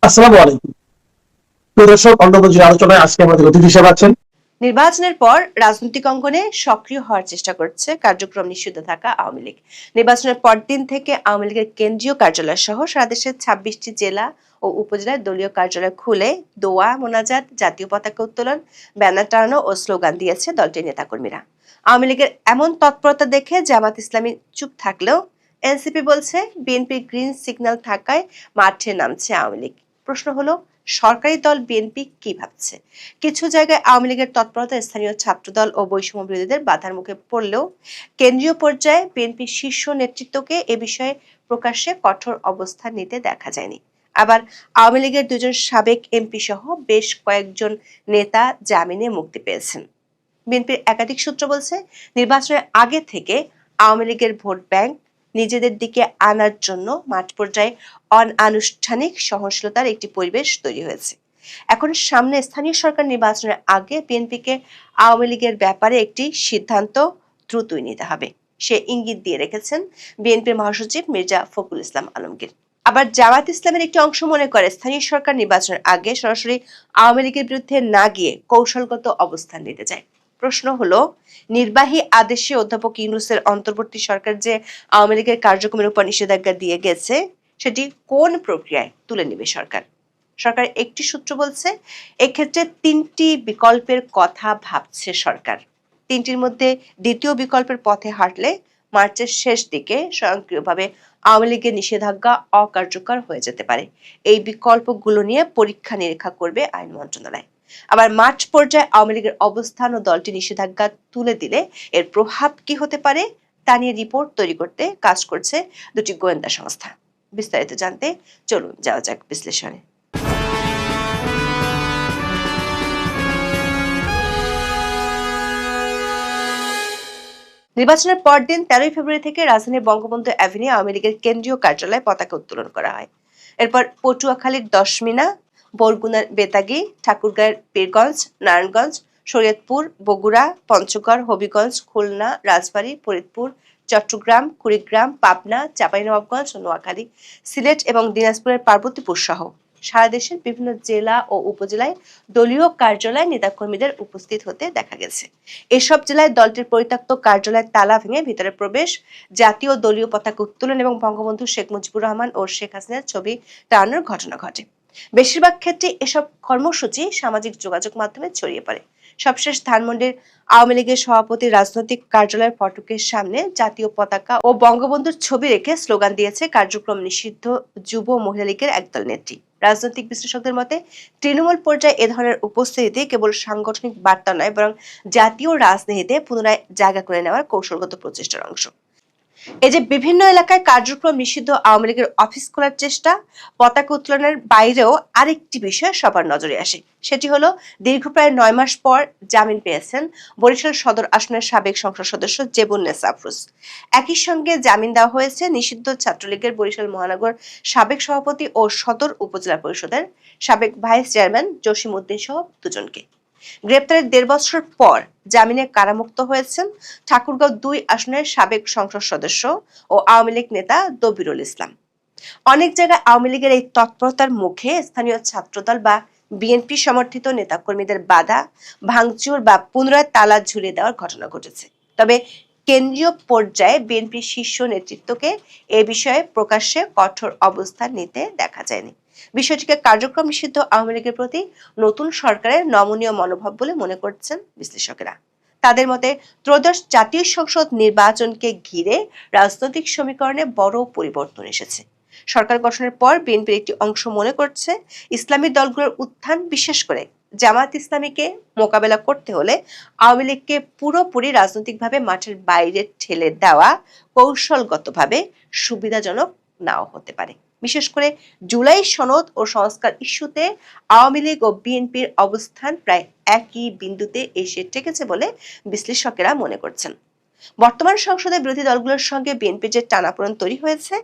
আসসালামু আলাইকুম। প্রিয় দর্শক, অন্নভোজের আলোচনায় আজকে আমাদের অতিথি হিসেবে আছেন নির্বাচনের পর রাজনৈতিক অঙ্গনে সক্রিয় হওয়ার চেষ্টা করছে কার্যক্রম নিষিদ্ধ থাকা আওয়ামী লীগ। নির্বাচনের পরদিন থেকে আওয়ামী লীগের কেন্দ্রীয় কার্যালয় সহ সারা দেশের ২৬টি জেলা ও উপজেলায় দলীয় কার্যালয় খুলে দোয়া মোনাজাত, জাতীয় পতাকা উত্তোলন, ব্যানার টানানো ও স্লোগান দিয়েছে দলটির নেতাকর্মীরা। আওয়ামী লীগের এমন তৎপরতা দেখে জামাত ইসলামী চুপ থাকলেও এনসিপি বলছে বিএনপির গ্রিন সিগন্যাল থাকায় মাঠে নামছে আওয়ামী লীগ। প্রশ্ন হলো, সরকারি দল বিএনপি কি ভাবছে? কিছু জায়গায় আওয়ামী লীগের তৎপরতা স্থানীয় ছাত্রদল ও বৈষম্য বিরোধীদের বাধার মুখে পড়লেও কেন্দ্রীয় পর্যায়ে বিএনপির শীর্ষ নেতৃত্বকে এ বিষয়ে প্রকাশ্যে কঠোর অবস্থান নিতে দেখা যায়নি। আবার আওয়ামী লীগের দুজন সাবেক এমপি সহ বেশ কয়েকজন নেতা জামিনে মুক্তি পেয়েছেন। বিএনপির একাধিক সূত্র বলছে, নির্বাচনের আগে থেকে আওয়ামী লীগের ভোট ব্যাংক নিজেদের দিকে আনার জন্য মাঠ পর্যায়ে অনানুষ্ঠানিক সহনশীলতার একটি পরিবেশ তৈরি হয়েছে। এখন সামনে স্থানীয় সরকার নির্বাচনের আগে বিএনপিকে আওয়ামী লীগের ব্যাপারে একটি সিদ্ধান্ত দ্রুতই নিতে হবে, সে ইঙ্গিত দিয়ে রেখেছেন বিএনপির মহাসচিব মির্জা ফখরুল ইসলাম আলমগীর। আবার জামাত ইসলামের একটি অংশ মনে করে, স্থানীয় সরকার নির্বাচনের আগে সরাসরি আওয়ামী লীগের বিরুদ্ধে না গিয়ে কৌশলগত অবস্থান নিতে চায়। প্রশ্ন হলো, নির্বাহী আদেশে অধ্যাপক ইউনূসের অন্তর্বর্তী সরকার যে আওয়ামী লীগের কার্যক্রমের উপর নিষেধাজ্ঞা দিয়ে গেছে, সেটি কোন প্রক্রিয়ায় তুলে নেবে সরকার? সরকার একটি সূত্র বলছে, এক্ষেত্রে তিনটি বিকল্পের কথা ভাবছে সরকার। তিনটির মধ্যে দ্বিতীয় বিকল্পের পথে হাঁটলে মার্চের শেষ দিকে স্বয়ংক্রিয়ভাবে আওয়ামী লীগের নিষেধাজ্ঞা অকার্যকর হয়ে যেতে পারে। এই বিকল্পগুলো নিয়ে পরীক্ষা নিরীক্ষা করবে আইন মন্ত্রণালয়। আবার মার্চ পর্যায়ে আওয়ামী লীগের অবস্থান ও দলটি নিষেধাজ্ঞা তুলে দিলে এর প্রভাব কি হতে পারে তা নিয়ে রিপোর্ট তৈরি করতে কাজ করছে দুটি গোয়েন্দা সংস্থা। বিস্তারিত জানতে চলুন যাওয়া যাক বিশ্লেষণে। নির্বাচনের পরদিন ১৩ ফেব্রুয়ারি থেকে রাজধানীর বঙ্গবন্ধু অ্যাভিনিউ আওয়ামী লীগের কেন্দ্রীয় কার্যালয়ে পতাকা উত্তোলন করা হয়। এরপর পটুয়াখালীর দশমিনা, বরগুনার বেতাগী, ঠাকুরগাঁয়ের পীরগঞ্জ, নারায়ণগঞ্জ, শরীয়তপুর, বগুড়া, পঞ্চগড়, হবিগঞ্জ, খুলনা, রাজবাড়ী, ফরিদপুর, চট্টগ্রাম, কুড়িগ্রাম, পাবনা, চাঁপাইনবাবগঞ্জ, নোয়াখালী, সিলেট এবং দিনাজপুরের পার্বতীপুর সহ সারা দেশের বিভিন্ন জেলা ও উপজেলায় দলীয় কার্যালয়ে নেতাকর্মীদের উপস্থিত হতে দেখা গেছে। এসব জেলায় দলটির পরিত্যক্ত কার্যালয়ের তালা ভেঙে ভিতরে প্রবেশ, জাতীয় দলীয় পতাকা উত্তোলন এবং বঙ্গবন্ধু শেখ মুজিবুর রহমান ও শেখ হাসিনার ছবি টানানোর ঘটনা ঘটে। বেশিরভাগ ক্ষেত্রে এসব কর্মসূচি সামাজিক যোগাযোগ মাধ্যমে ছড়িয়ে পড়ে। সবশেষ ধানমন্ডির আওয়ামী লীগের সভাপতির রাজনৈতিক কার্যালয়ের ফটকের সামনে জাতীয় পতাকা ও বঙ্গবন্ধুর ছবি রেখে স্লোগান দিয়েছে কার্যক্রম নিষিদ্ধ যুব মহিলা লীগের একদল নেত্রী। রাজনৈতিক বিশ্লেষকদের মতে, তৃণমূল পর্যায়ে এ ধরনের উপস্থিতি কেবল সাংগঠনিক বার্তা নয়, বরং জাতীয় রাজনীতিতে পুনরায় জায়গা করে নেওয়ার কৌশলগত প্রচেষ্টার অংশ। এই যে বিভিন্ন এলাকায় কার্যক্রম নিষিদ্ধ আওয়ামী লীগের অফিস খোলার চেষ্টা, পতাকা উত্তোলনের বাইরেও আরেকটি বিষয় সবার নজরে আসে। সেটি হলো, দীর্ঘ প্রায় ৯ মাস পর জামিন পেয়েছেন বরিশাল সদর আসনের সাবেক সংসদ সদস্য জেবুন্নেসা আফরোজ। একই সঙ্গে জামিন দেওয়া হয়েছে নিষিদ্ধ ছাত্রলীগের বরিশাল মহানগর সাবেক সভাপতি ও সদর উপজেলা পরিষদের সাবেক ভাইস চেয়ারম্যান জসিম উদ্দিন সহ দুজনকে। গ্রেপ্তারের ১.৫ বছর পর জামিনে কারামুক্ত হয়েছেন ঠাকুরগাঁও ২ আসনের সাবেক সংসদ সদস্য ও আওয়ামী লীগ নেতা দবিরুল ইসলাম। অনেক জায়গায় আওয়ামী লীগের এই তৎপরতার মুখে স্থানীয় ছাত্রদল বা বিএনপি সমর্থিত নেতাকর্মীদের বাধা, ভাঙচুর বা পুনরায় তালা ঝুলিয়ে দেওয়ার ঘটনা ঘটেছে। তবে কেন্দ্রীয় পর্যায়ে বিএনপির শীর্ষ নেতৃত্বকে এ বিষয়ে প্রকাশ্যে কঠোর অবস্থান নিতে দেখা যায়নি। বিষয়টিকে কার্যক্রম নিষিদ্ধ আওয়ামী লীগের প্রতি নতুন সরকারের নমনীয় মনোভাব বলে মনে করছেন বিশ্লেষকেরা। তাদের মতে, ত্রয়োদশ জাতীয় সংসদ নির্বাচনকে ঘিরে রাজনৈতিক সমীকরণে বড় পরিবর্তন এসেছে। সরকার গঠনের পর বিএনপির একটি অংশ মনে করছে, ইসলামী দলগুলোর উত্থান, বিশেষ করে জামাত ইসলামীকে মোকাবেলা করতে হলে আওয়ামী লীগকে পুরোপুরি রাজনৈতিকভাবে মাঠের বাইরে ঠেলে দেওয়া কৌশলগতভাবে সুবিধাজনক নাও হতে পারে। বিশেষ করে জুলাই সনদ ও সংস্কার ইস্যুতে আওয়ামী লীগ ও বিএনপির অবস্থান প্রায় একই বিন্দুতে এসে ঠেকেছে বলে বিশ্লেষকেরা মনে করছেন। বর্তমান সংসদে বিরোধী দলগুলোর সঙ্গে বিএনপির যে টানাপোড়েন তৈরি হয়েছে,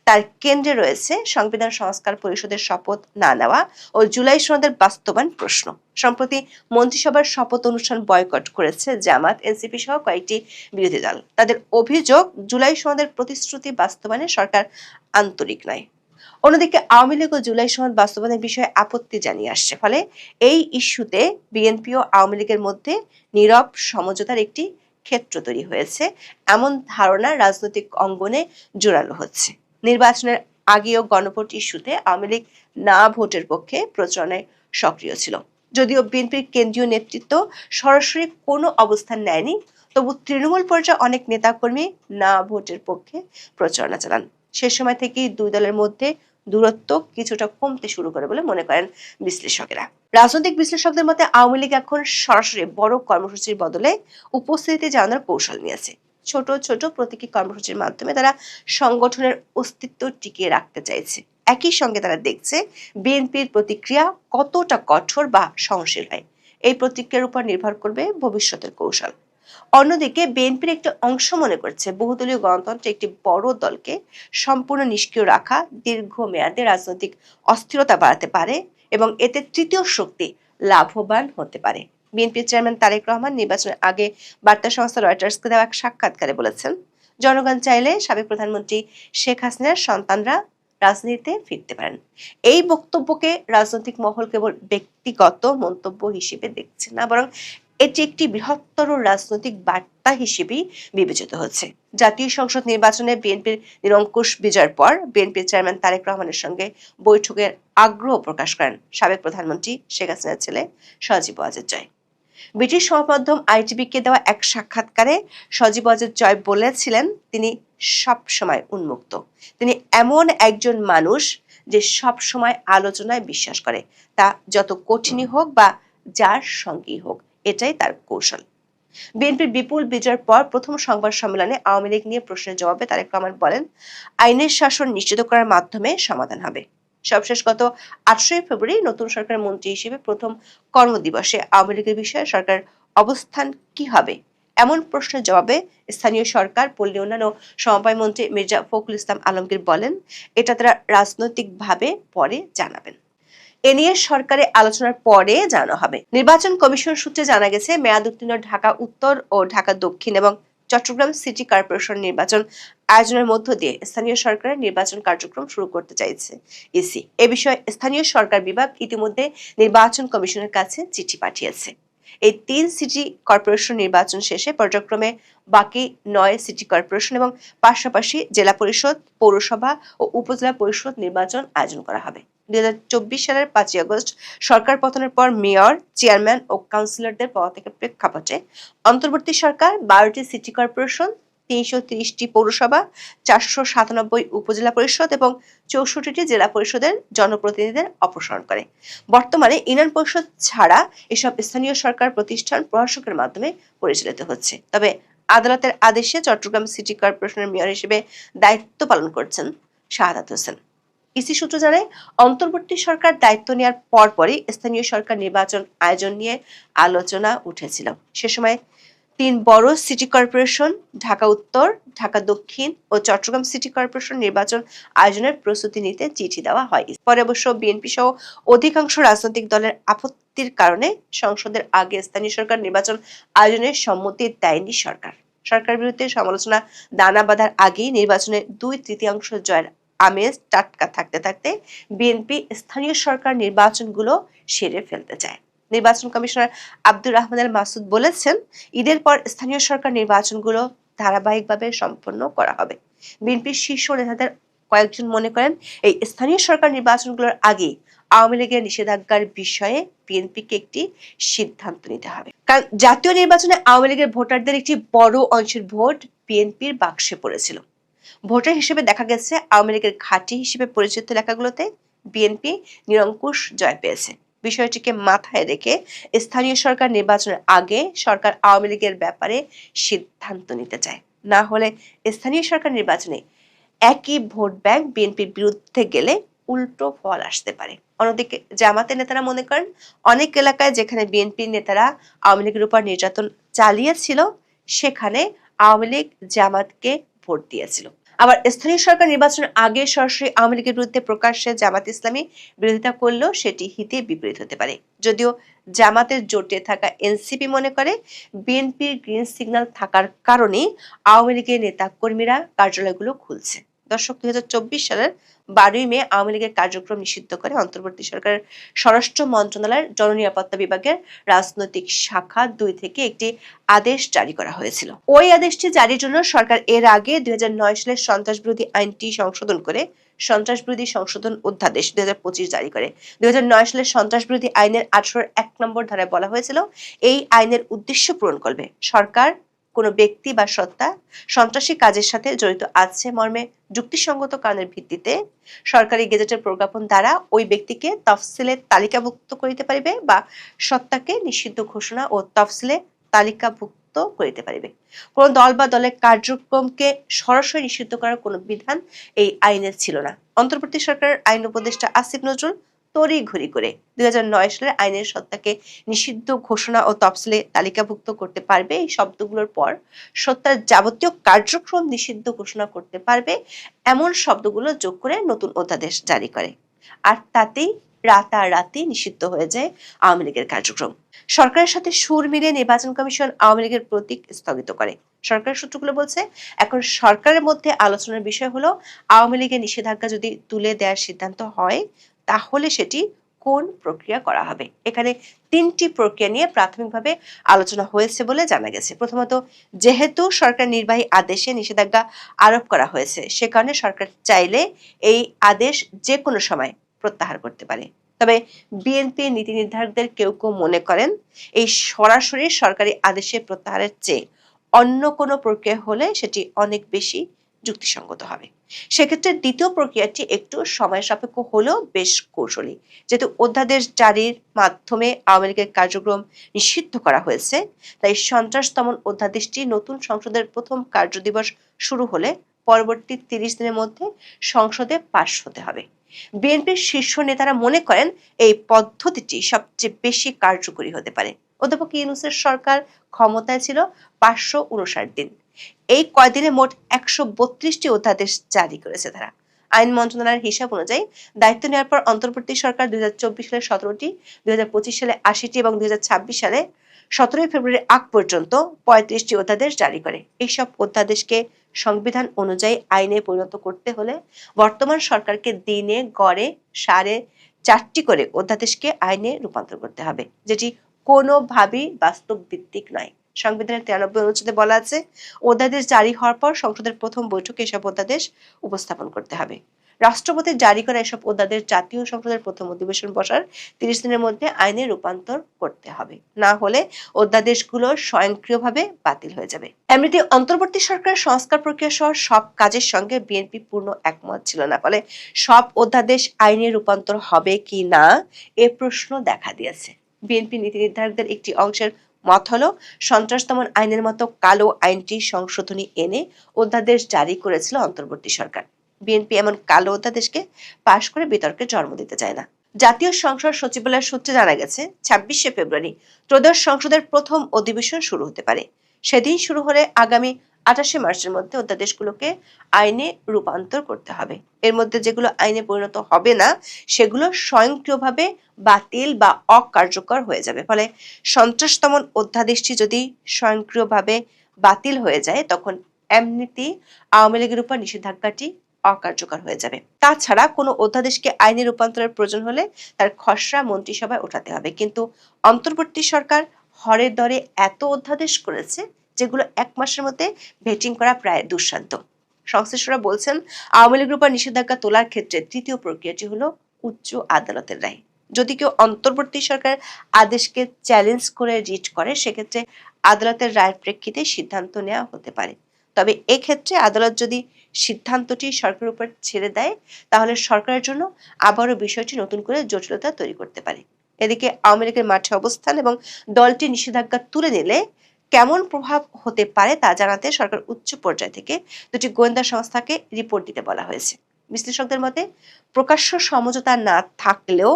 তার কেন্দ্রে রয়েছে সংবিধান সংস্কার পরিষদের শপথ না নেওয়া ও জুলাই সনদের বাস্তবায়ন প্রশ্ন। সম্প্রতি মন্ত্রিসভার শপথ অনুষ্ঠান বয়কট করেছে জামাত, এনসিপি সহ কয়েকটি বিরোধী দল। তাদের অভিযোগ, জুলাই সনদের প্রতিশ্রুতি বাস্তবায়নে সরকার আন্তরিক নয়। অন্যদিকে আওয়ামী লীগ ও জুলাই সনদ বাস্তবায়নের বিষয়ে আপত্তি জানিয়ে আসছে, ফলে এই ইস্যুতে বিএনপি ও আওয়ামী লীগের মধ্যে নীরব সমঝোতার একটি ক্ষেত্র তৈরি হয়েছে, এমন ধারণা রাজনৈতিক অঙ্গনে জোরালো হচ্ছে। নির্বাচনের আগেও গণভোট ইস্যুতে আওয়ামী লীগ না ভোটের পক্ষে প্রচারণায় সক্রিয় ছিল। যদিও বিএনপির কেন্দ্রীয় নেতৃত্ব সরাসরি কোনো অবস্থান নেয়নি, তবু তৃণমূল পর্যায়ে অনেক নেতাকর্মী না ভোটের পক্ষে প্রচারণা চালান। সে সময় থেকেই দুই দলের মধ্যে দূরত্ব কিছুটা কমতে শুরু করে বলে মনে করেন বিশ্লেষকেরা। রাজনৈতিক বিশ্লেষকদের মতে আওয়ামী লীগ এখন সরাসরি বড় কর্মসূচির বদলে উপস্থিতি জানানোর কৌশল নিয়েছে। ছোট ছোট প্রতীকী কর্মসূচির মাধ্যমে তারা সংগঠনের অস্তিত্ব টিকিয়ে রাখতে চাইছে। একই সঙ্গে তারা দেখছে বিএনপির প্রতিক্রিয়া কতটা কঠোর বা সহনশীল হয়। এই প্রতিক্রিয়ার উপর নির্ভর করবে ভবিষ্যতের কৌশল। অন্যদিকে বিএনপির একটি অংশ মনে করছে বহুদলীয় গণতন্ত্রে একটি বড় দলকে সম্পূর্ণ নিষ্ক্রিয় রাখা দীর্ঘমেয়াদে রাজনৈতিক অস্থিরতা বাড়াতে পারে এবং এতে তৃতীয় শক্তি লাভবান হতে পারে। বিএনপির চেয়ারম্যান তারেক রহমান নির্বাচনের আগে বার্তা সংস্থা রয়টার্সকে দেওয়া এক সাক্ষাৎকারে বলেছেন, জনগণ চাইলে সাবেক প্রধানমন্ত্রী শেখ হাসিনার সন্তানরা রাজনীতিতে ফিরতে পারেন। এই বক্তব্যকে রাজনৈতিক মহল কেবল ব্যক্তিগত মন্তব্য হিসেবে দেখছে না, বরং এটি একটি বৃহত্তর রাজনৈতিক বার্তা হিসেবেই বিবেচিত হচ্ছে। জাতীয় সংসদ নির্বাচনে বিএনপির নিরঙ্কুশ বিজয়ের পর বিএনপির চেয়ারম্যান তারেক রহমানের সঙ্গে বৈঠকের আগ্রহ প্রকাশ করেন সাবেক প্রধানমন্ত্রী শেখ হাসিনার ছেলে সজীব ওয়াজেদ জয়। ব্রিটিশ সংবাদমাধ্যম আইটিভিকে দেওয়া এক সাক্ষাৎকারে সজীব ওয়াজেদ জয় বলেছিলেন, তিনি সব সময় উন্মুক্ত। তিনি এমন একজন মানুষ যে সব সময় আলোচনায় বিশ্বাস করে, তা যত কঠিনই হোক বা যার সঙ্গেই হোক, এটাই তার কৌশল। বিএনপির বিপুল বিজয়ের পর প্রথম সংবাদ সম্মেলনে আওয়ামী লীগ নিয়ে প্রশ্নের জবাবে তারেক রহমান বলেন, আইনের শাসন নিশ্চিত করার মাধ্যমে সমাধান হবে। সবশেষ গত ৮ই ফেব্রুয়ারি নতুন সরকারের মন্ত্রী হিসেবে প্রথম কর্মদিবসে আওয়ামী লীগের বিষয়ে সরকার অবস্থান কি হবে এমন প্রশ্নের জবাবে স্থানীয় সরকার, পল্লী উন্নয়ন ও সমবায় মন্ত্রী মির্জা ফখরুল ইসলাম আলমগীর বলেন, এটা তারা রাজনৈতিকভাবে পরে জানাবেন। এ নিয়ে সরকারে আলোচনার পরে জানানো হবে। নির্বাচন কমিশন সূত্রে জানা গেছে, মেয়াদ উত্তীর্ণ ঢাকা উত্তর ও ঢাকা দক্ষিণ এবং চট্টগ্রাম সিটি কর্পোরেশন নির্বাচন আয়োজনের মধ্য দিয়ে স্থানীয় সরকারের নির্বাচন কার্যক্রম শুরু করতে চাইছে ইসি। এ বিষয়ে স্থানীয় সরকার বিভাগ ইতিমধ্যে নির্বাচন কমিশনের কাছে চিঠি পাঠিয়েছে। এই ৩ সিটি কর্পোরেশন নির্বাচন শেষে পর্যায়ক্রমে বাকি ৯ সিটি কর্পোরেশন এবং পাশাপাশি জেলা পরিষদ, পৌরসভা ও উপজেলা পরিষদ নির্বাচন আয়োজন করা হবে। ২০২৪ সালের ৫ই আগস্ট সরকার পতনের পর মেয়র, চেয়ারম্যান ও কাউন্সিলরদের পদত্যাগের প্রেক্ষাপটে অন্তর্বর্তী সরকার ১২টি সিটি কর্পোরেশন, ৩৩০টি পৌরসভা, ৪৯৭ উপজেলা পরিষদ এবং ৬৪টি জেলা পরিষদের জনপ্রতিনিধিদের অপসারণ করে। বর্তমানে ইউনিয়ন পরিষদ ছাড়া এসব স্থানীয় সরকার প্রতিষ্ঠান প্রশাসকের মাধ্যমে পরিচালিত হচ্ছে। তবে আদালতের আদেশে চট্টগ্রাম সিটি কর্পোরেশনের মেয়র হিসেবে দায়িত্ব পালন করছেন শাহাদাত হোসেন। ইসি সূত্র জানায়, অন্তর্বর্তী সরকার দায়িত্ব নেওয়ার পরপরই স্থানীয় সরকার নির্বাচন আয়োজন নিয়ে আলোচনা উঠেছিল। সে সময় ৩ বড় সিটি কর্পোরেশন ঢাকা উত্তর, ঢাকা দক্ষিণ ও চট্টগ্রাম সিটি কর্পোরেশন নির্বাচন আয়োজনের প্রস্তুতি নিতে চিঠি দেওয়া হয়। পরে অবশ্য বিএনপি সহ অধিকাংশ রাজনৈতিক দলের আপত্তির কারণে সংসদের আগে স্থানীয় সরকার নির্বাচন আয়োজনের সম্মতি দেয়নি সরকার। সরকারের বিরুদ্ধে সমালোচনা দানা বাঁধার আগেই নির্বাচনে ২/৩ জয়ের আমেজ টাটকা থাকতে থাকতে বিএনপি স্থানীয় সরকার নির্বাচনগুলো সেরে ফেলতে চায়। নির্বাচন কমিশনার আব্দুর রহমান আল মাসুদ বলেছেন, ঈদের পর স্থানীয় সরকার নির্বাচনগুলো ধারাবাহিকভাবে সম্পন্ন করা হবে। বিএনপির শীর্ষ নেতাদের কয়েকজন মনে করেন, এই স্থানীয় সরকার নির্বাচনগুলোর আগে আওয়ামী লীগের নিষেধাজ্ঞার বিষয়ে বিএনপিকে একটি সিদ্ধান্ত নিতে হবে। কারণ জাতীয় নির্বাচনে আওয়ামী লীগের ভোটারদের একটি বড় অংশের ভোট বিএনপির বাক্সে পড়েছিল। ভোটার হিসেবে দেখা গেছে, আওয়ামী লীগের ঘাঁটি হিসেবে পরিচিত এলাকাগুলোতে বিএনপি নিরঙ্কুশ জয় পেয়েছে। বিষয়টিকে মাথায় রেখে স্থানীয় সরকার নির্বাচনের আগে সরকার আওয়ামী লীগের ব্যাপারে সিদ্ধান্ত নিতে চায়। না হলে স্থানীয় সরকার নির্বাচনে একই ভোট ব্যাংক বিএনপির বিরুদ্ধে গেলে উল্টো ফল আসতে পারে। অন্যদিকে জামাতের নেতারা মনে করেন, অনেক এলাকায় যেখানে বিএনপির নেতারা আওয়ামী লীগের উপর নির্যাতন চালিয়েছিল, সেখানে আওয়ামী লীগ জামাতকে ভোট দিয়েছিল। আবার স্থানীয় সরকার নির্বাচনের আগে সরাসরি আওয়ামী লীগের বিরুদ্ধে প্রকাশ্যে জামাত ইসলামী বিরোধিতা করলেও সেটি হিতে বিপরীত হতে পারে। যদিও জামাতের জোটে থাকা এনসিপি মনে করে, বিএনপির গ্রিন সিগন্যাল থাকার কারণে আওয়ামী লীগের নেতা কর্মীরা কার্যালয়গুলো খুলছে। দর্শক, 2024 সালের 12ই মে আওয়ামী লীগের কার্যক্রম নিষিদ্ধ করে অন্তর্বর্তী সরকারের স্বরাষ্ট্র মন্ত্রণালয়ের জননিরাপত্তা বিভাগের রাজনৈতিক শাখা 2 থেকে একটি আদেশ জারি করা হয়েছিল। ওই আদেশটি জারির জন্য সরকার এর আগে 2009 সালের সন্ত্রাসবিরোধী আইনটি সংশোধন করে সন্ত্রাসবিরোধী সংশোধন অধ্যাদেশ 2025 জারি করে। 2009 সালের সন্ত্রাসবিরোধী আইনের 18-1 নম্বর ধারায় বলা হয়েছিল, এই আইনের উদ্দেশ্য পূরণ করবে সরকার কোনো ব্যক্তি বা সত্তা সন্ত্রাসী কাজের সাথে জড়িত আছে মর্মে যুক্তিসঙ্গত কারণের ভিত্তিতে সরকারি গেজেটের প্রজ্ঞাপন দ্বারা ওই ব্যক্তিকে তফসিলে তালিকাভুক্ত করিতে পারিবে বা সত্তাকে নিষিদ্ধ ঘোষণা ও তফসিলে তালিকাভুক্ত করিতে পারিবে। কোন দল বা দলের কার্যক্রমকে সরাসরি নিষিদ্ধ করার কোনো বিধান এই আইনের ছিল না। অন্তর্বর্তী সরকারের আইন উপদেষ্টা আসিফ নজরুল তড়িঘড়ি করে 2009 সালের আইনের সত্তাকে নিষিদ্ধ ঘোষণা ও তফসিলে তালিকাভুক্ত করতে পারবে এই শব্দগুলোর পর সত্তার যাবতীয় কার্যক্রম নিষিদ্ধ ঘোষণা করতে পারবে এমন শব্দগুলো যোগ করে নতুন অধ্যাদেশ জারি করে। আর তাতেই রাতারাতি নিষিদ্ধ হয়ে যায় আওয়ামী লীগের কার্যক্রম। সরকারের সাথে সুর মিলিয়ে নির্বাচন কমিশন আওয়ামী লীগের প্রতীক স্থগিত করে। সরকারের সূত্রগুলো বলছে, এখন সরকারের মধ্যে আলোচনার বিষয় হলো আওয়ামী লীগের নিষেধাজ্ঞা যদি তুলে দেওয়ার সিদ্ধান্ত হয় তাহলে সেটি কোন প্রক্রিয়া করা হবে। এখানে 3টি প্রক্রিয়া নিয়ে প্রাথমিকভাবে আলোচনা হয়েছে বলে জানা গেছে। প্রথমত, যেহেতু সরকার নির্বাহী আদেশে নিষেধাজ্ঞা আরোপ করা হয়েছে, সে কারণে সরকার চাইলে এই আদেশ যে কোনো সময় প্রত্যাহার করতে পারে। তবে বিএনপি নীতি নির্ধারকদের কেউ কেউ মনে করেন এই সরাসরি সরকারি আদেশে প্রত্যাহারের চেয়ে অন্য কোনো প্রক্রিয়া হলে সেটি অনেক বেশি যুক্তিসঙ্গত হবে। সেক্ষেত্রে দ্বিতীয় প্রক্রিয়াটি একটু সময় সাপেক্ষ হলেও বেশ কৌশলী। যেহেতু অধ্যাদেশ জারির মাধ্যমে আওয়ামী লীগের কার্যক্রম নিষিদ্ধ করা হয়েছে, তাই সন্ত্রাস দমন অধ্যাদেশটি নতুন সংসদের প্রথম কার্যদিবস শুরু হলে পরবর্তী 30 দিনের মধ্যে সংসদে পাশ হতে হবে। বিএনপির শীর্ষ নেতারা মনে করেন এই পদ্ধতিটি সবচেয়ে বেশি কার্যকরী হতে পারে। অধ্যাপক ইউনূসের সরকার ক্ষমতায় ছিল 559 দিন। এই কয়দিনে মোট 132টি অধ্যাদেশ জারি করেছে তারা। আইন মন্ত্রণালয়ের হিসাব অনুযায়ী দায়িত্ব নেওয়ার পর অন্তর্বর্তী সরকার 2024 সালে 17টি, 2025 সালে 80টি এবং 2026 সালে 17 ফেব্রুয়ারি আগ পর্যন্ত 35টি অধ্যাদেশ জারি করে। এইসব অধ্যাদেশকে সংবিধান অনুযায়ী আইনে পরিণত করতে হলে বর্তমান সরকারকে দিনে গড়ে 4.5টি করে অধ্যাদেশকে আইনে রূপান্তর করতে হবে, যেটি কোনোভাবেই বাস্তব ভিত্তিক নয়। সংবিধানের 93 অনুচ্ছেদে বলা আছে, অধ্যাদেশ জারি হওয়ার পর সংসদের প্রথম বৈঠকে এসব অধ্যাদেশ উপস্থাপন করতে হবে। রাষ্ট্রপতি জারি করা এসব অধ্যাদেশ জাতীয় সংসদের প্রথম অধিবেশন বসার 30 দিনের মধ্যে আইনে রূপান্তর করতে হবে, না হলে অধ্যাদেশগুলো স্বয়ংক্রিয়ভাবে বাতিল হয়ে যাবে। এমনিতে অন্তর্বর্তী সরকারের সংস্কার প্রক্রিয়া সহ সব কাজের সঙ্গে বিএনপি পূর্ণ একমত ছিল না, ফলে সব অধ্যাদেশ আইনে রূপান্তর হবে কি না এ প্রশ্ন দেখা দিয়েছে। বিএনপি নীতি নির্ধারকদের একটি অংশের মত হলো, সন্ত্রাস দমন আইনের মতো কালো আইনটি সংশোধনী এনে অধ্যাদেশ জারি করেছিল অন্তর্বর্তী সরকার। বিএনপি এমন কালো অধ্যাদেশকে পাশ করে বিতর্কে জন্ম দিতে চায় না। জাতীয় সংসদ সচিবালয়ের সূত্রে জানা গেছে, 26শে ফেব্রুয়ারি ত্রয়োদশ সংসদের প্রথম অধিবেশন শুরু হতে পারে। সেদিন শুরু হলে আগামী 28শে মার্চের মধ্যে অধ্যাদেশগুলোকে আইনে রূপান্তর করতে হবে। এর মধ্যে যেগুলো আইনে পরিণত হবে না সেগুলো স্বয়ংক্রিয়ভাবে বাতিল বা অকার্যকর হয়ে যাবে। ফলে সন্ত্রাস দমন অধ্যাদেশটি যদি স্বয়ংক্রিয়ভাবে বাতিল হয়ে যায়, তখন এমনিতে আওয়ামী লীগের উপর নিষেধাজ্ঞাটি অকার্যকর হয়ে যাবে। তাছাড়া কোনো অধ্যাদেশকে আইনে রূপান্তরের প্রয়োজন হলে তার খসড়া মন্ত্রিসভায় ওঠাতে হবে। কিন্তু অন্তর্বর্তী সরকার হরে দরে এত অধ্যাদেশ করেছে যেগুলো 1 মাসের মধ্যে ভেটিং করা প্রায় দুঃসাধ্য। সংশ্লিষ্টরা বলছেন, আওয়ামী লীগের উপর নিষেধাজ্ঞা তোলার ক্ষেত্রে তৃতীয় প্রক্রিয়াটি হলো উচ্চ আদালতের রায়। যদি কেউ অন্তর্বর্তী সরকার আদেশকে চ্যালেঞ্জ করে রিট করে, সেক্ষেত্রে আদালতের রায়ের প্রেক্ষিতে সিদ্ধান্ত নেওয়া হতে পারে। তবে এক্ষেত্রে আদালত যদি সিদ্ধান্তটি সরকারের উপর ছেড়ে দেয়, তাহলে সরকারের জন্য আবারও বিষয়টি নতুন করে জটিলতা তৈরি করতে পারে। এদিকে আওয়ামী লীগের মাঠে অবস্থান এবং দলটি নিষেধাজ্ঞা তুলে নিলে কেমন প্রভাব হতে পারে তা জানাতে সরকার উচ্চ পর্যায় থেকে 2টি গোয়েন্দা সংস্থাকে রিপোর্ট দিতে বলা হয়েছে। বিশ্লেষকদের মতে, প্রকাশ্য সমঝোতা না থাকলেও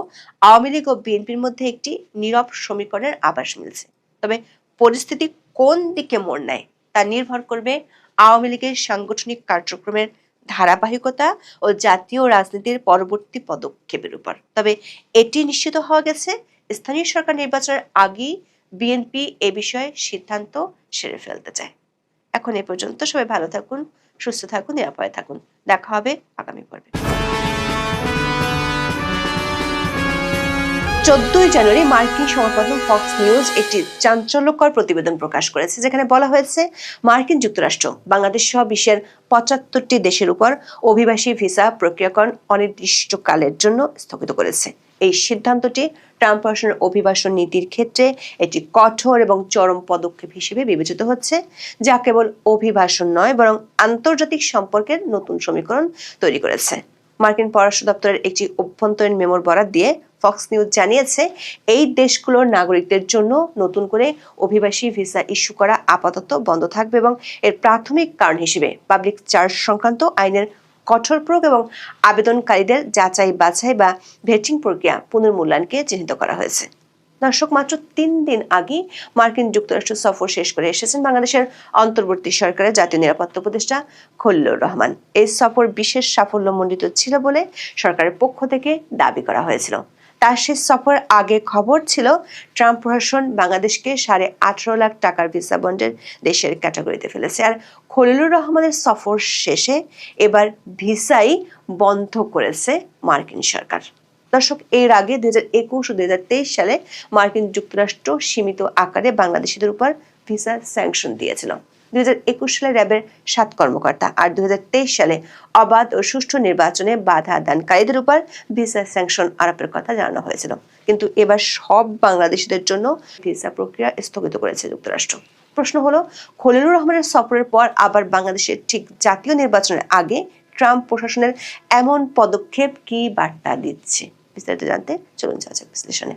আওয়ামী লীগ ও বিএনপির মধ্যে একটি নীরব সমীকরণের আভাস মিলছে। তবে পরিস্থিতি কোন দিকে মোড় নেয় তা নির্ভর করবে আওয়ামী লীগের সাংগঠনিক কার্যক্রমের ধারাবাহিকতা ও জাতীয় রাজনীতির পরবর্তী পদক্ষেপের উপর। তবে এটি নিশ্চিত হওয়া গেছে, স্থানীয় সরকার নির্বাচনের আগেই বিএনপি এ বিষয়ে সিদ্ধান্ত সেরে ফেলতে চায়। এখন এ পর্যন্ত। সবাই ভালো থাকুন, সুস্থ থাকুন, নিরাপদে থাকুন। দেখা হবে আগামী পর্বে। 14 জানুয়ারি মার্কিন সংবাদমাধ্যম ফক্স নিউজ একটি চাঞ্চল্যকর প্রতিবেদন প্রকাশ করেছে, যেখানে বলা হয়েছে মার্কিন যুক্তরাষ্ট্র বাংলাদেশ সহ বিশ্বের 75টি দেশের উপর অভিবাসী ভিসা প্রক্রিয়াকরণ অনির্দিষ্টকালের জন্য স্থগিত করেছে। এই সিদ্ধান্তটি ট্রাম্প প্রশাসনের অভিবাসন নীতির ক্ষেত্রে একটি কঠোর এবং চরম পদক্ষেপ হিসেবে বিবেচিত হচ্ছে, যা কেবল অভিবাসন নয় বরং আন্তর্জাতিক সম্পর্কের নতুন সমীকরণ তৈরি করেছে। মার্কিন পররাষ্ট্র দপ্তরের একটি অভ্যন্তরীণ মেমোর বরাত দিয়ে ফক্স নিউজ জানিয়েছে, এই দেশগুলোর নাগরিকদের জন্য নতুন করে অভিবাসী ভিসা ইস্যু করা আপাতত বন্ধ থাকবে এবং এর প্রাথমিক কারণ হিসেবে পাবলিক চার্জ সংক্রান্ত আইনের কঠোর প্রয়োগ এবং আবেদনকারীদের যাচাই বাছাই বা ভেটিং প্রক্রিয়া পুনর্মূল্যায়নকে চিহ্নিত করা হয়েছে। দর্শক, মাত্র 3 দিন আগে মার্কিন যুক্তরাষ্ট্র সফর শেষ করে এসেছেন বাংলাদেশের অন্তর্বর্তী সরকারের জাতীয় নিরাপত্তা উপদেষ্টা খলিলুর রহমান। এই সফর বিশেষ সাফল্যমণ্ডিত ছিল বলে সরকারের পক্ষ থেকে দাবি করা হয়েছিল। তার শেষ সফর আগে খবর ছিল ট্রাম্প প্রশাসন বাংলাদেশকে 18.5 লাখ টাকার ভিসা বন্ডের দেশের ক্যাটাগরিতে ফেলেছে। আর খলিলুর রহমানের সফর শেষে এবার ভিসাই বন্ধ করেছে মার্কিন সরকার। দর্শক, এর আগে 2021 ও 2023 সালে মার্কিন যুক্তরাষ্ট্র সীমিত আকারে বাংলাদেশিদের উপর ভিসা স্যাংশন দিয়েছিল। 2021 সালে র্যাবের 7 কর্মকর্তা আর 2023 সালে অবাধ ও সুষ্ঠু নির্বাচনে বাধা দানকারীদের উপর ভিসা স্যাংশন আরোপের কথা জানানো হয়েছিল। কিন্তু এবার সব বাংলাদেশিদের জন্য ভিসা প্রক্রিয়া স্থগিত করেছে যুক্তরাষ্ট্র। প্রশ্ন হলো, খলিলুর রহমানের সফরের পর আবার বাংলাদেশের ঠিক জাতীয় নির্বাচনের আগে ট্রাম্প প্রশাসনের এমন পদক্ষেপ কি বার্তা দিচ্ছে? বিস্তারিত জানতে চলুন যাওয়া যাক বিশ্লেষণে।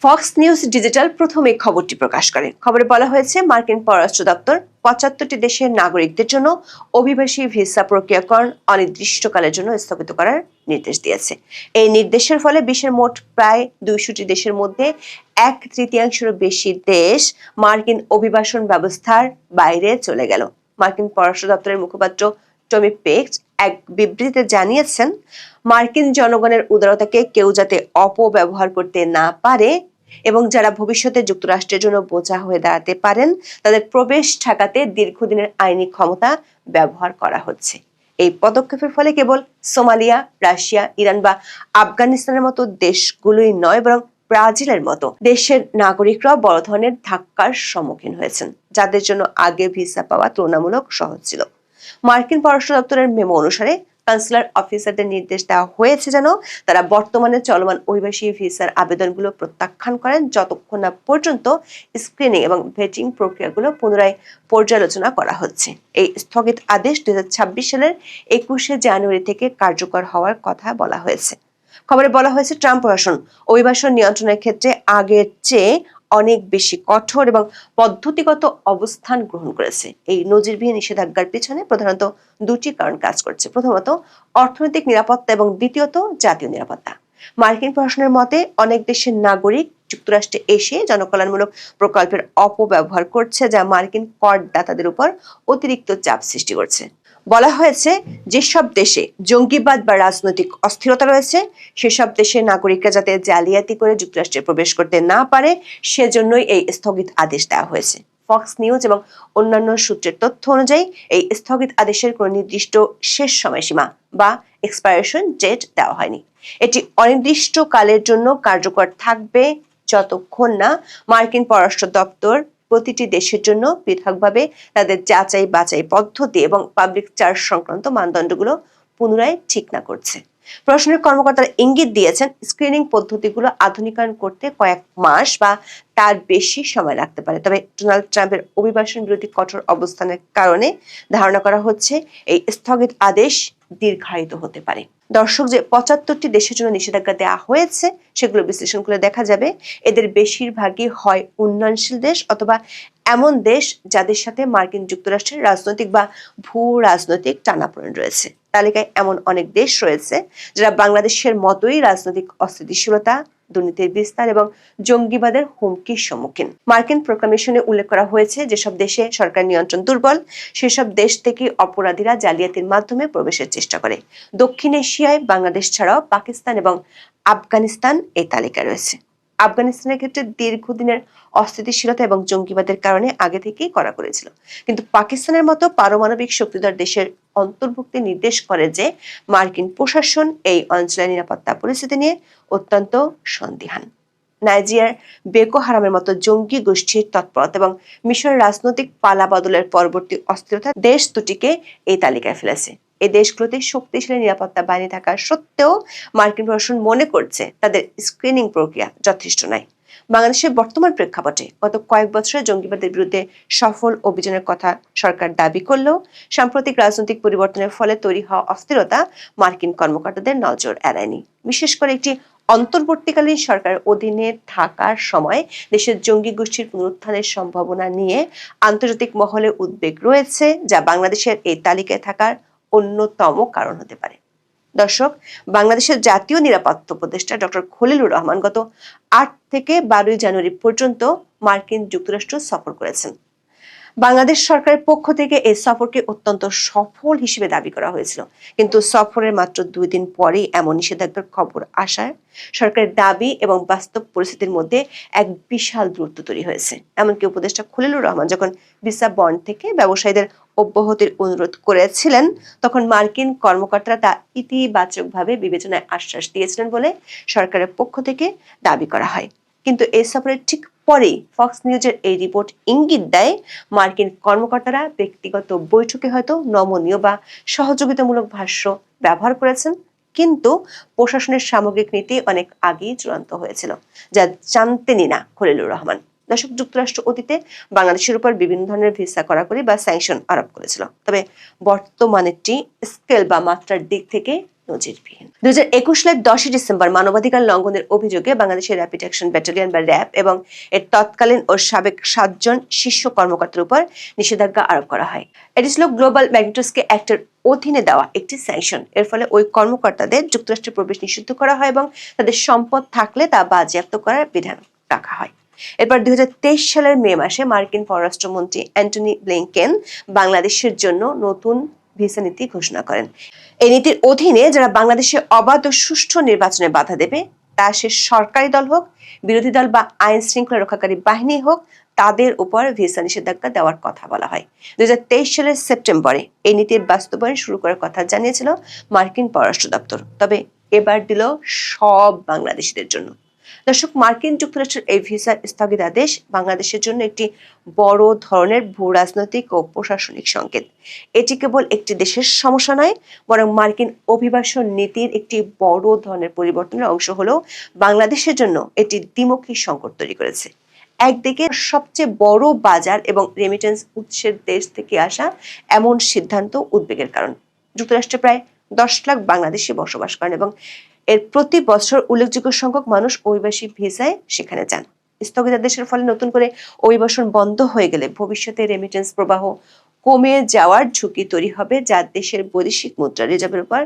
ফক্স নিউজ ডিজিটাল প্রথম এই খবরটি প্রকাশ করে। খবরে বলা হয়েছে, মার্কিন পররাষ্ট্র দপ্তর 75টি দেশের নাগরিকদের জন্য অভিবাসী ভিসা প্রক্রিয়াকরণ অনির্দিষ্টকালের জন্য স্থগিত করার নির্দেশ দিয়েছে। এই নির্দেশের ফলে বিশ্বের মোট প্রায় 200টি দেশের মধ্যে 1/3 বেশি দেশ মার্কিন অভিবাসন ব্যবস্থার বাইরে চলে গেল। মার্কিন পররাষ্ট্র দপ্তরের মুখপাত্র টমি পেক্স এক বিবৃতিতে জানিয়েছেন, মার্কিন জনগণের উদারতাকে কেউ যাতে অপব্যবহার করতে না পারে এবং যারা ভবিষ্যতে যুক্তরাষ্ট্রের জন্য বোঝা হয়ে দাঁড়াতে পারেন তাদের প্রবেশ ঠেকাতে দীর্ঘদিনের আইনি ক্ষমতা ব্যবহার করা হচ্ছে। এই পদক্ষেপের ফলে কেবল সোমালিয়া, রাশিয়া, ইরান বা আফগানিস্তানের মতো দেশগুলোই নয় বরং ব্রাজিলের মতো দেশের নাগরিকরা বড় ধরনের ধাক্কার সম্মুখীন হয়েছেন, যাদের জন্য আগে ভিসা পাওয়া তুলনামূলক সহজ ছিল। মার্কিন পররাষ্ট্র দপ্তরের মেমো অনুসারে কনসুলার অফিসারদের নির্দেশ দেওয়া হয়েছে যেন তারা বর্তমানে চলমান অভিবাসী ভিসার আবেদনগুলো প্রত্যাখ্যান করেন যতক্ষণ না পর্যন্ত স্ক্রিনিং এবং ভেটিং প্রক্রিয়াগুলো পুনরায় পর্যালোচনা করা হচ্ছে। এই স্থগিত আদেশ 2026 সালের 21শে জানুয়ারি থেকে কার্যকর হওয়ার কথা বলা হয়েছে। খবরে বলা হয়েছে, ট্রাম্প প্রশাসন অভিবাসন নিয়ন্ত্রণের ক্ষেত্রে আগের চেয়ে অনেক বেশি কঠোর এবং পদ্ধতিগত অবস্থান গ্রহণ করেছে। এই নজিরবিহীন নিষেধাজ্ঞার পিছনে প্রধানত 2টি কারণ কাজ করছে। প্রথমত, অর্থনৈতিক নিরাপত্তা এবং দ্বিতীয়ত জাতীয় নিরাপত্তা। মার্কিন প্রশাসনের মতে অনেক দেশের নাগরিক যুক্তরাষ্ট্রে এসে জনকল্যাণমূলক প্রকল্পের অপব্যবহার করছে, যা মার্কিন করদাতাদের উপর অতিরিক্ত চাপ সৃষ্টি করছে। বলা হয়েছে, যেসব দেশে জঙ্গিবাদ বা রাজনৈতিক অস্থিরতা রয়েছে সেসব দেশের নাগরিকরা যাতে জালিয়াতি করে যুক্তরাষ্ট্রে প্রবেশ করতে না পারে সেজন্যই এই স্থগিত আদেশ দেওয়া হয়েছে। ফক্স নিউজ এবং অন্যান্য সূত্রের তথ্য অনুযায়ী এই স্থগিত আদেশের কোনো নির্দিষ্ট শেষ সময়সীমা বা এক্সপায়ারেশন ডেট দেওয়া হয়নি। এটি অনির্দিষ্টকালের জন্য কার্যকর থাকবে যতক্ষণ না মার্কিন পররাষ্ট্র দপ্তর প্রতিটি দেশের জন্য পৃথকভাবে তাদের যাচাই বাছাই পদ্ধতি এবং পাবলিক চার্জ সংক্রান্ত মানদণ্ডগুলো পুনরায় ঠিক না করছে। প্রশাসনের কর্মকর্তারা ইঙ্গিত দিয়েছেন, স্ক্রিনিং পদ্ধতিগুলো আধুনিকায়ন করতে কয়েক মাস বা তার বেশি সময় লাগতে পারে। তবে ডোনাল্ড ট্রাম্পের অভিবাসন বিরোধী কঠোর অবস্থানের কারণে ধারণা করা হচ্ছে এই স্থগিত আদেশ দীর্ঘায়িত হতে পারে। দর্শক, যে 75টি দেশের জন্য নিষেধাজ্ঞা দেওয়া হয়েছে সেগুলো বিশ্লেষণ করে দেখা যাবে এদের বেশিরভাগই হয় উন্নয়নশীল দেশ অথবা এমন দেশ যাদের সাথে মার্কিন যুক্তরাষ্ট্রের রাজনৈতিক বা ভূ রাজনৈতিক টানাপোড়েন রয়েছে। তালিকায় এমন অনেক দেশ রয়েছে যারা বাংলাদেশের মতোই রাজনৈতিক অস্থিতিশীলতা, দুর্নীতির বিস্তার এবং জঙ্গিবাদের হুমকির সম্মুখীন। মার্কিন প্রোক্লামেশনে উল্লেখ করা হয়েছে, যেসব দেশে সরকার নিয়ন্ত্রণ দুর্বল সেসব দেশ থেকে অপরাধীরা জালিয়াতির মাধ্যমে প্রবেশের চেষ্টা করে। দক্ষিণ এশিয়ায় বাংলাদেশ ছাড়াও পাকিস্তান এবং আফগানিস্তান এই তালিকায় রয়েছে। আফগানিস্তানের ক্ষেত্রে দীর্ঘদিনের অস্থিতিশীলতা এবং জঙ্গিবাদের কারণে আগে থেকেই করা করেছিল, কিন্তু পাকিস্তানের মতো পারমাণবিক শক্তিধর দেশের অন্তর্ভুক্তি নির্দেশ করে যে মার্কিন প্রশাসন এই অঞ্চলের নিরাপত্তা পরিস্থিতি নিয়ে অত্যন্ত সন্দিহান। নাইজিয়ার বেকো হারামের মতো জঙ্গি গোষ্ঠীর তৎপরতা এবং মিশরের রাজনৈতিক পালাবদলের পরবর্তী অস্থিরতা দেশ দুটিকে এই তালিকায় ফেলেছে। এই দেশগুলোতে শক্তিশালী নিরাপত্তা বাহিনী থাকা সত্ত্বেও মার্কিন প্রশাসন মনে করছে তাদের স্ক্রিনিং প্রক্রিয়া যথেষ্ট নয়। বাংলাদেশের বর্তমান প্রেক্ষাপটে গত কয়েক বছরে জঙ্গিবাদের বিরুদ্ধে সফল অভিযানের কথা সরকার দাবি করলেও সাম্প্রতিক রাজনৈতিক পরিবর্তনের ফলে তৈরি হওয়া অস্থিরতা মার্কিন কর্মকর্তাদের নজর এড়ায়নি। বিশেষ করে একটি অন্তর্বর্তীকালীন সরকারের অধীনে থাকার সময় দেশের জঙ্গি গোষ্ঠীর পুনরুত্থানের সম্ভাবনা নিয়ে আন্তর্জাতিক মহলে উদ্বেগ রয়েছে, যা বাংলাদেশের এই তালিকায় থাকার অন্যতম কারণ হতে পারে। দর্শক, বাংলাদেশের জাতীয় নিরাপত্তা উপদেষ্টা ডক্টর খলিলুর রহমান গত 8 থেকে 12 জানুয়ারি পর্যন্ত মার্কিন যুক্তরাষ্ট্র সফর করেছেন। বাংলাদেশ সরকারের পক্ষ থেকে এই সফরকে অত্যন্ত সফল হিসেবে দাবি করা হয়েছিল, কিন্তু সফরের মাত্র 2 দিন পরেই এমন নিষেধাজ্ঞার খবর আসায় সরকারের দাবি এবং বাস্তব পরিস্থিতির মধ্যে এক বিশাল দূরত্ব তৈরি হয়েছে। এমনকি উপদেষ্টা খলিলুর রহমান যখন ভিসা বন্ড থেকে ব্যবসায়ীদের অব্যাহতির অনুরোধ করেছিলেন, তখন মার্কিন কর্মকর্তারা তা ইতিবাচকভাবে বিবেচনায় আশ্বাস দিয়েছিলেন বলে সরকারের পক্ষ থেকে দাবি করা হয়। কিন্তু এই সফরের ঠিক পরেই ফক্স নিউজের এই রিপোর্ট ইঙ্গিত দেয় মার্কিন কর্মকর্তারা ব্যক্তিগত বৈঠকে হয়তো নমনীয় বা সহযোগিতামূলক ভাষ্য ব্যবহার করেছেন, কিন্তু প্রশাসনের সামগ্রিক নীতি অনেক আগেই চূড়ান্ত হয়েছিল, যা জানতেনই না খলিলুর রহমান। দর্শক, যুক্তরাষ্ট্র অতীতে বাংলাদেশের উপর বিভিন্ন ধরনের ভিসা কড়াকড়ি বা স্যাংশন আরোপ করেছিল, তবে বর্তমানেরটি স্কেল বা মাত্রার দিক থেকে নজিরবিহীন। 2021 সালের 10 ডিসেম্বর মানবাধিকার লঙ্ঘনের অভিযোগে বাংলাদেশের র্যাপিড অ্যাকশন ব্যাটালিয়ন বা র্যাব এবং এর তৎকালীন ও সাবেক 7 জন শীর্ষ কর্মকর্তার উপর নিষেধাজ্ঞা আরোপ করা হয়। এটি ছিল গ্লোবাল ম্যাগনিটস্কি অ্যাক্টের অধীনে দেওয়া একটি স্যাংশন। এর ফলে ওই কর্মকর্তাদের যুক্তরাষ্ট্রে প্রবেশ নিষিদ্ধ করা হয় এবং তাদের সম্পদ থাকলে তা বাজেয়াপ্ত করার বিধান রাখা হয়। এরপর 2023 সালের মে মাসে মার্কিন পররাষ্ট্রমন্ত্রী অ্যান্টনি ব্লিংকেন বাংলাদেশের জন্য নতুন ভিসা নীতি ঘোষণা করেন। এই নীতির অধীনে যারা বাংলাদেশে অবাধ ও সুষ্ঠু নির্বাচনে বাধা দেবে, তা সে সরকারি দল হোক, বিরোধী দল বা আইন শৃঙ্খলা রক্ষাকারী বাহিনী হোক, তাদের উপর ভিসা নিষেধাজ্ঞা দেওয়ার কথা বলা হয়। 2023 সালের সেপ্টেম্বরে এই নীতির বাস্তবায়ন শুরু করার কথা জানিয়েছিল মার্কিন পররাষ্ট্র দপ্তর, তবে এবার দিল সব বাংলাদেশিদের জন্য। দর্শক, মার্কিন যুক্তরাষ্ট্রের এই ভিসা স্থগিতাদেশ বাংলাদেশের জন্য একটি বড় ধরনের ভূ রাজনৈতিক ও প্রশাসনিক সংকেত। এটি কেবল একটি দেশের সমস্যা নয়, বরং মার্কিন অভিবাসন নীতির একটি বড় ধরনের পরিবর্তনের অংশ হলেও বাংলাদেশের জন্য এটি দ্বিমুখী সংকট তৈরি করেছে। একদিকে সবচেয়ে বড় বাজার এবং রেমিটেন্স উৎসের দেশ থেকে আসা এমন সিদ্ধান্ত উদ্বেগের কারণ। যুক্তরাষ্ট্রে প্রায় 10 লাখ বাংলাদেশি বসবাস করেন এবং এর প্রতি বছর উল্লেখযোগ্য সংখ্যক মানুষ অভিবাসী ভিসায় সেখানে যান। স্থগিতাদেশের ফলে নতুন করে অভিবাসন বন্ধ হয়ে গেলে ভবিষ্যতে রেমিটেন্স প্রবাহ কমে যাওয়ার ঝুঁকি তৈরি হবে, যা দেশের বৈদেশিক মুদ্রা রিজার্ভের উপর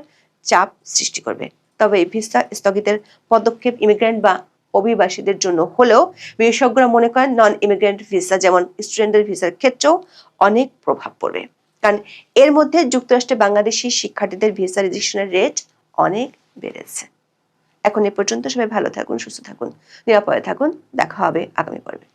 চাপ সৃষ্টি করবে। তবে এই ভিসা স্থগিতের পদক্ষেপ ইমিগ্রেন্ট বা অভিবাসীদের জন্য হলেও বিশেষজ্ঞরা মনে করেন নন ইমিগ্রেন্ট ভিসা যেমন স্টুডেন্টের ভিসার ক্ষেত্রেও অনেক প্রভাব পড়বে, কারণ এর মধ্যে যুক্তরাষ্ট্রে বাংলাদেশি শিক্ষার্থীদের ভিসা রেজিস্ট্রেশনের রেট অনেক বেড়েছে। এখন এ পর্যন্ত, সবাই ভালো থাকুন, সুস্থ থাকুন, নিরাপদে থাকুন। দেখা হবে আগামী পর্বে।